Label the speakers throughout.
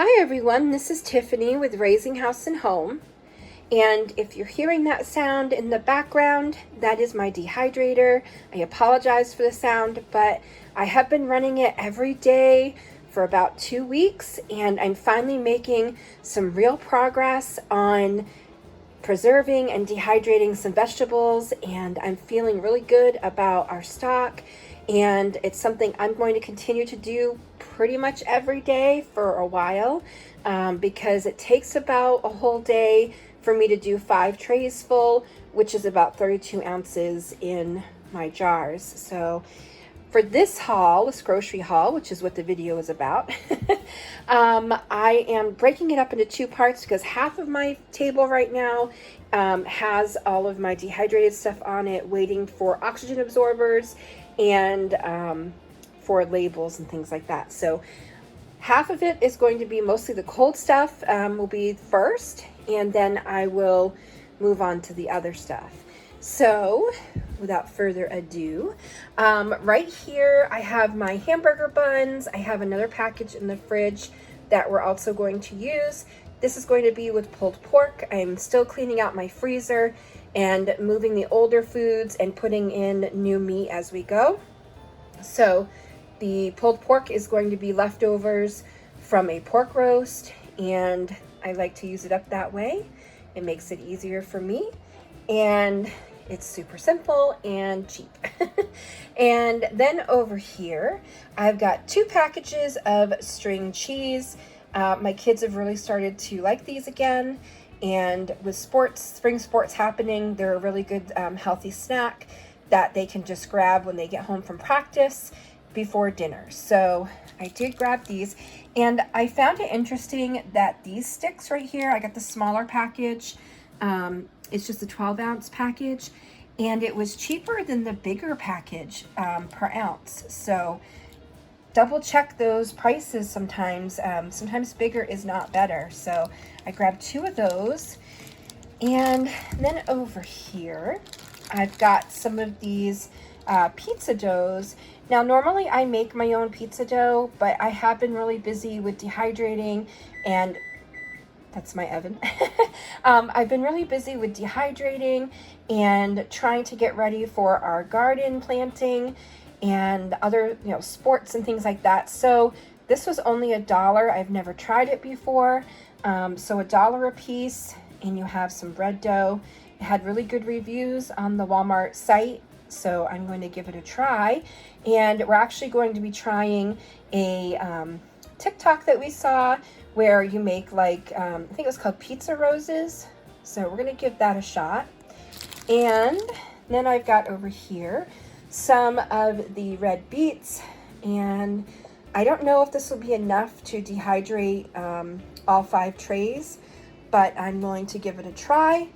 Speaker 1: Hi everyone, this is Tiffany with Raising House and Home. And if you're hearing that sound in the background, that is my dehydrator. I apologize for the sound, but I have been running it every day for about 2 weeks, and I'm finally making some real progress on preserving and dehydrating some vegetables, and I'm feeling really good about our stock. And it's something I'm going to continue to do pretty much every day for a while, because it takes about a whole day for me to do 5 trays full, which is about 32 ounces in my jars. So for this haul, this grocery haul, which is what the video is about, I am breaking it up into 2 parts because half of my table right now has all of my dehydrated stuff on it, waiting for oxygen absorbers and for labels and things like that. So half of it is going to be mostly the cold stuff, will be first, and then I will move on to the other stuff. So without further ado, right here I have my hamburger buns. I have another package in the fridge that we're also going to use. This is going to be with pulled pork. I'm still cleaning out my freezer and moving the older foods and putting in new meat as we go. So the pulled pork is going to be leftovers from a pork roast, and I like to use it up that way. It makes it easier for me, and it's super simple and cheap. And then over here, I've got 2 packages of string cheese. My kids have really started to like these again. And with spring sports happening, they're a really good healthy snack that they can just grab when they get home from practice before dinner. So I did grab these, and I found it interesting that these sticks right here, I got the smaller package. It's just a 12-ounce package, and it was cheaper than the bigger package per ounce. So double check those prices sometimes. Sometimes bigger is not better. So I grabbed 2 of those. And then over here, I've got some of these pizza doughs. Now, normally I make my own pizza dough, but I have been really busy with dehydrating, and that's my oven. I've been really busy with dehydrating and trying to get ready for our garden planting and other, sports and things like that. So this was only $1. I've never tried it before. So $1 a piece, and you have some bread dough. It had really good reviews on the Walmart site, so I'm going to give it a try. And we're actually going to be trying a TikTok that we saw where you make I think it was called pizza roses. So we're going to give that a shot. And then I've got over here some of the red beets, and I don't know if this will be enough to dehydrate all 5 trays, but I'm willing to give it a try.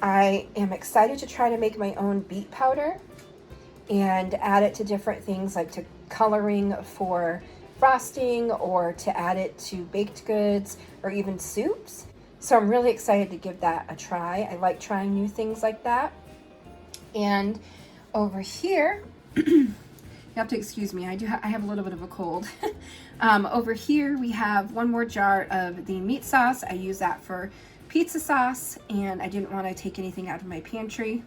Speaker 1: I am excited to try to make my own beet powder and add it to different things, like to coloring for frosting, or to add it to baked goods or even soups. So I'm really excited to give that a try. I like trying new things like that. And over here, you have to excuse me, I have a little bit of a cold. Over here we have 1 more jar of the meat sauce. I use that for pizza sauce, and I didn't want to take anything out of my pantry.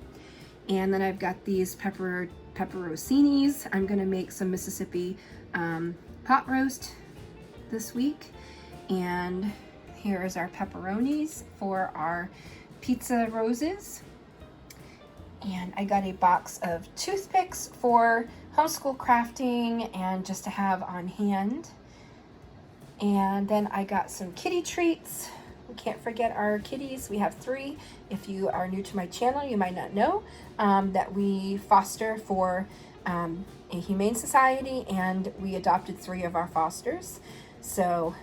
Speaker 1: And then I've got these pepperoncinis. I'm going to make some Mississippi pot roast this week. And here is our pepperonis for our pizza roses. And I got a box of toothpicks for homeschool crafting and just to have on hand. And then I got some kitty treats. We can't forget our kitties. We have 3. If you are new to my channel, you might not know that we foster for a humane society, and we adopted 3 of our fosters. So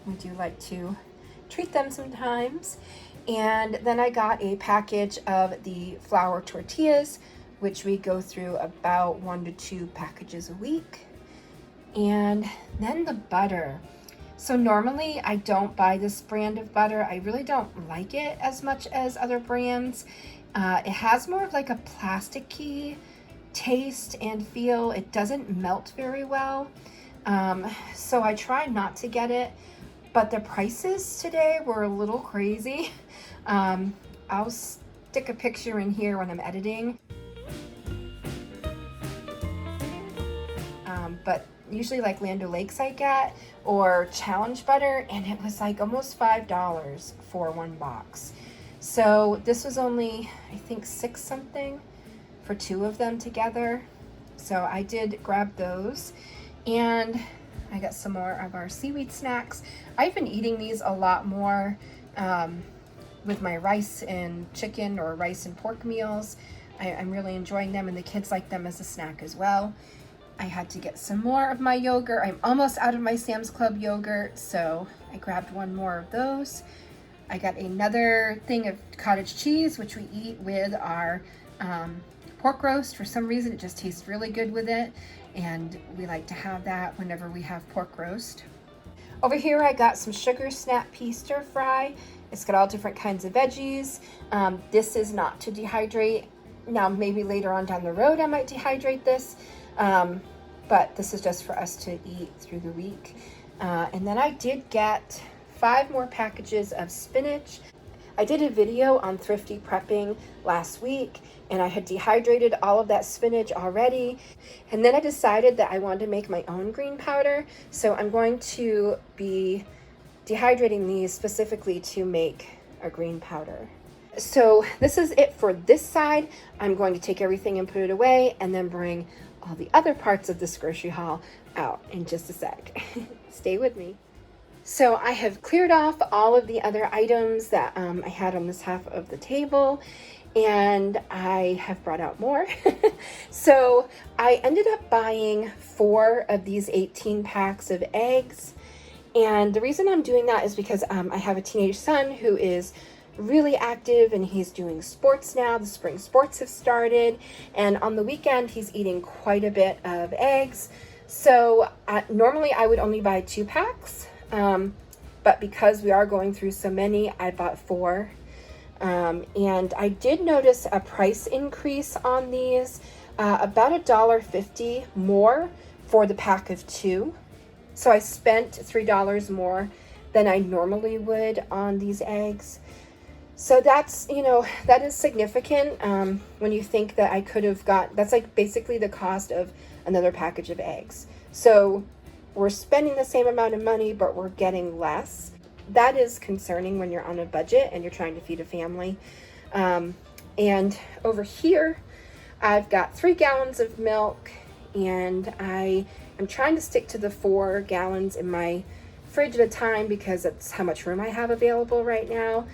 Speaker 1: we do like to treat them sometimes. And then I got a package of the flour tortillas, which we go through about 1 to 2 packages a week. And then the butter. So normally I don't buy this brand of butter. I really don't like it as much as other brands. It has more of like a plasticky taste and feel. It doesn't melt very well. So I try not to get it. but the prices today were a little crazy. I'll stick a picture in here when I'm editing. But usually like Land O'Lakes I get, or Challenge Butter, and it was like almost $5 for one box. So this was only, I think, $6 something for 2 of them together. So I did grab those, and I got some more of our seaweed snacks. I've been eating these a lot more with my rice and chicken or rice and pork meals. I'm really enjoying them, and the kids like them as a snack as well. I had to get some more of my yogurt. I'm almost out of my Sam's Club yogurt, so I grabbed one more of those. I got another thing of cottage cheese, which we eat with our pork roast. For some reason, it just tastes really good with it, and we like to have that whenever we have pork roast. Over here, I got some sugar snap pea stir fry. It's got all different kinds of veggies. This is not to dehydrate. Now, maybe later on down the road, I might dehydrate this. But this is just for us to eat through the week. And then I did get 5 more packages of spinach. I did a video on thrifty prepping last week, and I had dehydrated all of that spinach already. And then I decided that I wanted to make my own green powder. So I'm going to be dehydrating these specifically to make a green powder. So this is it for this side. I'm going to take everything and put it away, and then bring all the other parts of this grocery haul out in just a sec. Stay with me. So I have cleared off all of the other items that I had on this half of the table, and I have brought out more. So I ended up buying 4 of these 18 packs of eggs. And the reason I'm doing that is because I have a teenage son who is really active, and he's doing sports now. The spring sports have started, and on the weekend he's eating quite a bit of eggs. So normally I would only buy 2 packs, but because we are going through so many, I bought 4. And I did notice a price increase on these, about $1.50 more for the pack of 2. So I spent $3 more than I normally would on these eggs. So that's, that is significant when you think that I could have that's like basically the cost of another package of eggs. So we're spending the same amount of money, but we're getting less. That is concerning when you're on a budget and you're trying to feed a family. And over here, I've got 3 gallons of milk, and I am trying to stick to the 4 gallons in my fridge at a time because that's how much room I have available right now.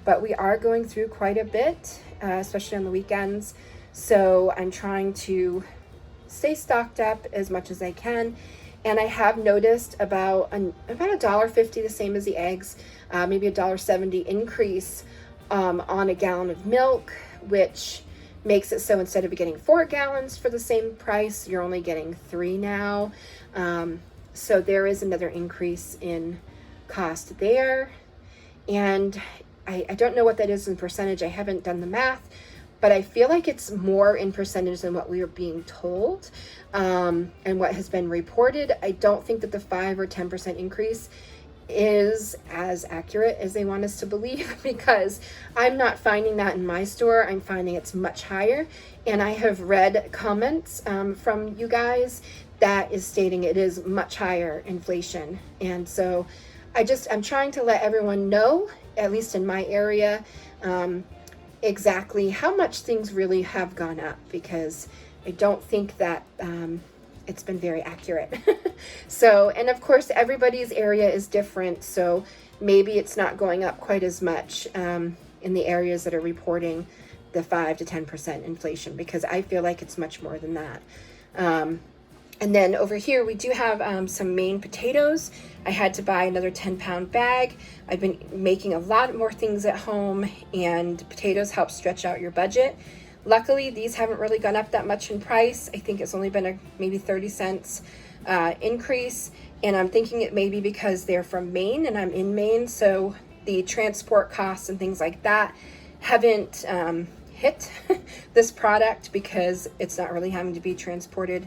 Speaker 1: But we are going through quite a bit, especially on the weekends. So I'm trying to stay stocked up as much as I can. And I have noticed about $1.50, the same as the eggs, maybe $1.70 increase on a gallon of milk, which makes it so instead of getting 4 gallons for the same price, you're only getting 3 now. So there is another increase in cost there. And I don't know what that is in percentage. I haven't done the math, but I feel like it's more in percentage than what we are being told and what has been reported. I don't think that the 5 or 10% increase is as accurate as they want us to believe, because I'm not finding that in my store. I'm finding it's much higher. And I have read comments from you guys that is stating it is much higher inflation. And so I'm trying to let everyone know, at least in my area, exactly how much things really have gone up, because I don't think that it's been very accurate. So, and of course, everybody's area is different, so maybe it's not going up quite as much in the areas that are reporting the 5 to 10% inflation, because I feel like it's much more than that. And then over here, we do have some Maine potatoes. I had to buy another 10-pound bag. I've been making a lot more things at home, and potatoes help stretch out your budget. Luckily, these haven't really gone up that much in price. I think it's only been a maybe 30 cents increase. And I'm thinking it may be because they're from Maine and I'm in Maine. So the transport costs and things like that haven't hit this product because it's not really having to be transported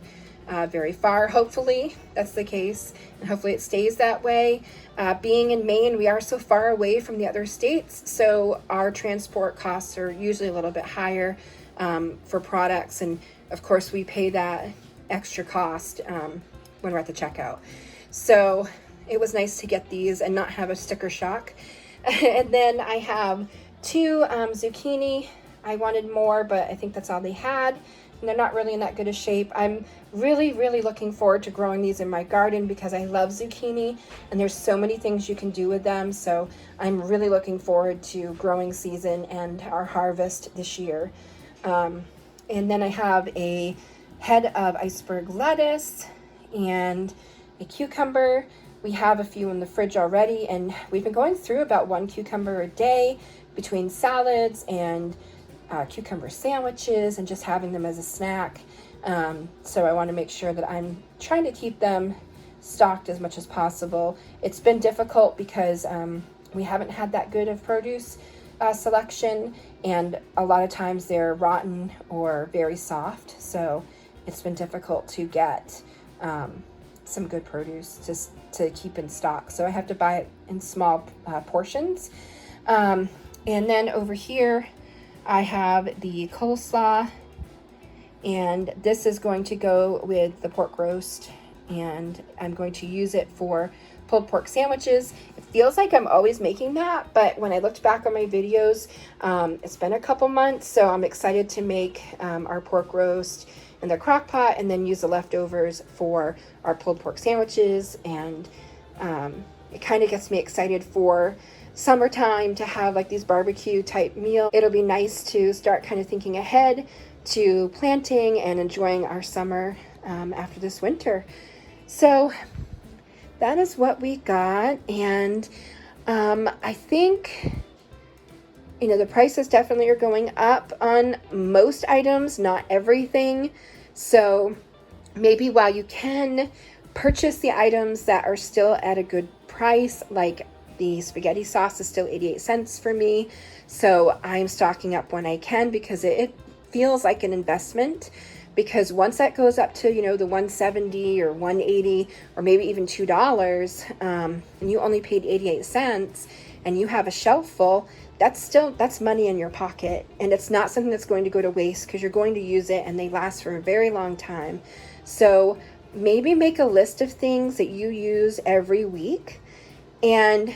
Speaker 1: very far. Hopefully that's the case, and hopefully it stays that way. Being in Maine, we are so far away from the other states, so our transport costs are usually a little bit higher for products, and of course we pay that extra cost when we're at the checkout. So it was nice to get these and not have a sticker shock. And then I have 2 zucchini. I wanted more, but I think that's all they had, and they're not really in that good a shape. I'm really looking forward to growing these in my garden because I love zucchini, and there's so many things you can do with them. So I'm really looking forward to growing season and our harvest this year. And then I have a head of iceberg lettuce and a cucumber. We have a few in the fridge already, and we've been going through about 1 cucumber a day between salads and cucumber sandwiches and just having them as a snack. So I want to make sure that I'm trying to keep them stocked as much as possible. It's been difficult because we haven't had that good of produce selection, and a lot of times they're rotten or very soft, so it's been difficult to get some good produce to keep in stock. So I have to buy it in small portions. And then over here I have the coleslaw, and this is going to go with the pork roast, and I'm going to use it for pulled pork sandwiches. It feels like I'm always making that, but when I looked back on my videos, it's been a couple months, so I'm excited to make our pork roast in the crock pot and then use the leftovers for our pulled pork sandwiches. And it kind of gets me excited for summertime to have like these barbecue type meal. It'll be nice to start kind of thinking ahead to planting and enjoying our summer after this winter. So that is what we got, and I think, you know, the prices definitely are going up on most items, not everything. So maybe while you can purchase the items that are still at a good price, like the spaghetti sauce is still 88 cents for me. So I'm stocking up when I can because it feels like an investment. Because once that goes up to, you know, the 170 or 180 or maybe even $2, and you only paid 88 cents and you have a shelf full, that's money in your pocket, and it's not something that's going to go to waste because you're going to use it and they last for a very long time. So maybe make a list of things that you use every week, and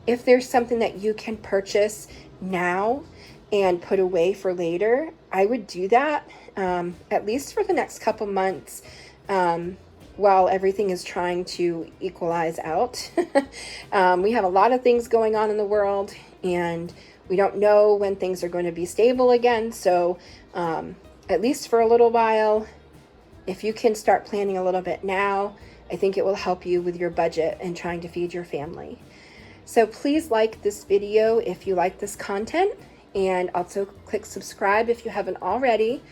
Speaker 1: if there's something that you can purchase now and put away for later, I would do that, at least for the next couple months, while everything is trying to equalize out. We have a lot of things going on in the world, and we don't know when things are going to be stable again. So at least for a little while, if you can start planning a little bit now, I think it will help you with your budget and trying to feed your family. So please like this video if you like this content, and also click subscribe if you haven't already,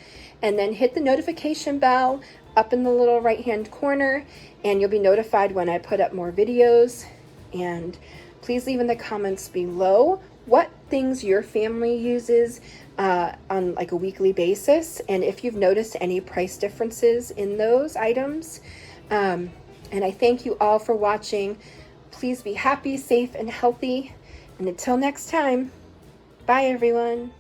Speaker 1: and then hit the notification bell up in the little right hand corner, and you'll be notified when I put up more videos. And please leave in the comments below what things your family uses on like a weekly basis, and if you've noticed any price differences in those items. And I thank you all for watching. Please be happy, safe, and healthy. And until next time, bye everyone.